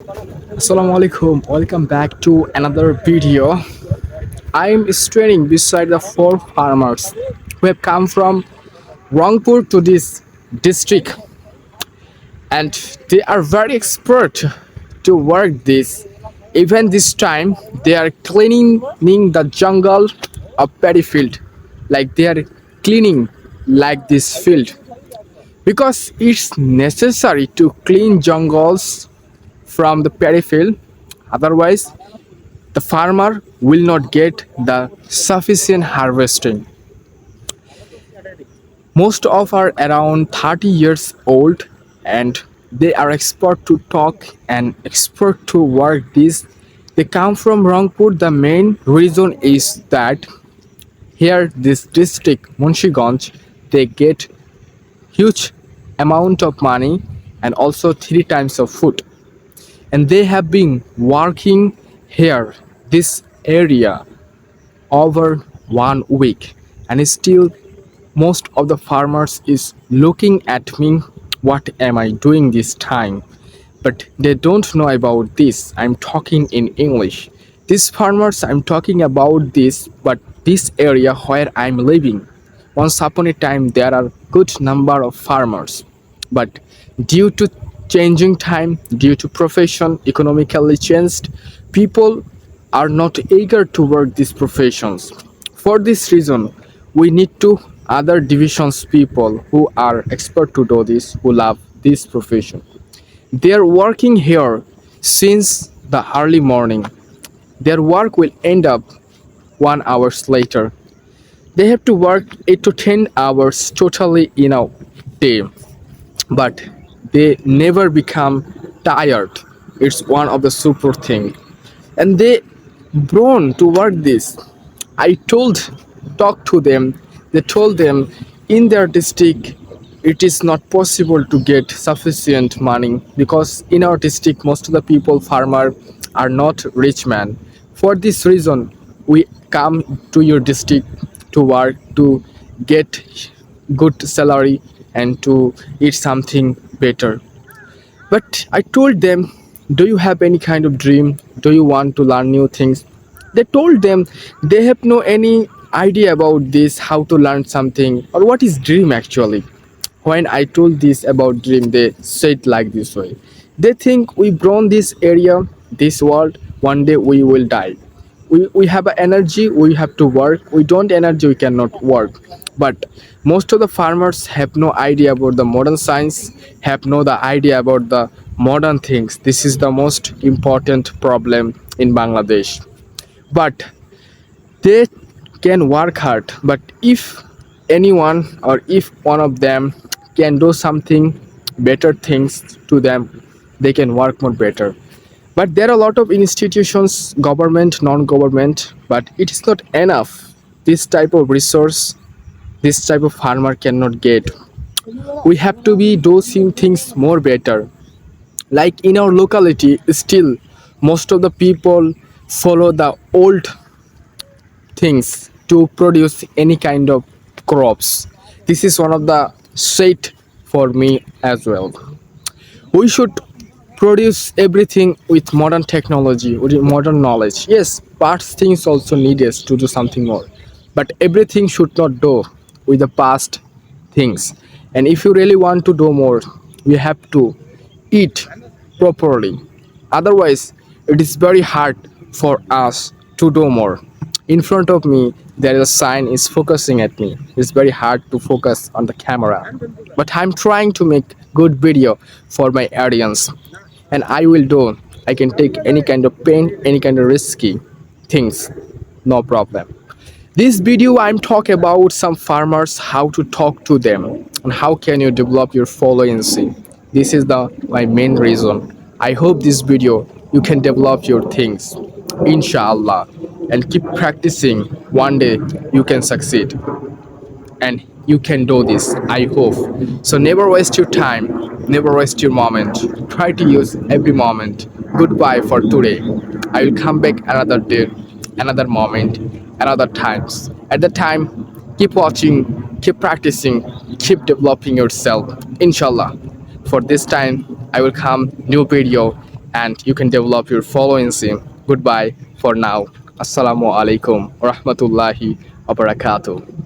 Assalamu alaikum. Welcome back to another video. I am standing beside the four farmers who have come from Rangpur to this district, and they are very expert to work this. Even this time, they are cleaning the jungle of paddy field, like they are cleaning like this field because it's necessary to clean jungles from the paddy field. Otherwise, the farmer will not get the sufficient harvesting. Most of are around 30 years old and they are expert to talk and expert to work this. They come from Rangpur. The main reason is that here this district Munshiganj they get huge amount of money and also three times of food, and they have been working here this area over 1 week, and still most of the farmers is looking at me, what am I doing this time? But they don't know about this. I'm talking in English. These farmers, I'm talking about this, but this area where I'm living, once upon a time there are good number of farmers, but due to changing time, due to profession economically changed, people are not eager to work these professions. For this reason, we need to other divisions people who are expert to do this, who love this profession. They are working here since the early morning. Their work will end up 1 hours later. They have to work 8 to 10 hours totally in a day, but they never become tired. It's one of the super thing, and they born to work this. I talk to them. They told them in their district it is not possible to get sufficient money because in our district most of the people farmer are not rich man. For this reason, we come to your district to work to get good salary and to eat something better. But I told them, do you have any kind of dream? Do you want to learn new things? They told them they have no any idea about this, how to learn something or what is dream actually. When I told this about dream, they said like this way. They think we born this area, this world, one day we will die. We have a energy, we have to work. We don't energy, we cannot work. But most of the farmers have no idea about the modern science, have no the idea about the modern things. This is the most important problem in Bangladesh. But they can work hard, but if anyone or if one of them can do something better things to them, they can work more better. But there are a lot of institutions, government, non-government, but it is not enough. This type of resource, this type of farmer cannot get. We have to be doing things more better. Like in our locality still most of the people follow the old things to produce any kind of crops. This is one of the shade for me as well. We should produce everything with modern technology, with modern knowledge. Yes, past things also need us to do something more, but everything should not do with the past things. And if you really want to do more, we have to eat properly. Otherwise, it is very hard for us to do more. In front of me, there is a sign is focusing at me. It's very hard to focus on the camera, but I'm trying to make good video for my audience, and I will do. I can take any kind of pain, any kind of risky things, no problem. This video I'm talking about some farmers, how to talk to them and how can you develop your fluency. This is the my main reason. I hope this video you can develop your things, inshallah, and keep practicing. One day you can succeed and you can do this, I hope. So never waste your time, never waste your moment. Try to use every moment. Goodbye for today. I will come back another day, another moment, another times. At the time, keep watching, keep practicing, keep developing yourself, inshallah. For this time I will come new video and you can develop your fluency. Goodbye for now. Assalamu alaikum wa rahmatullahi wa barakatuh.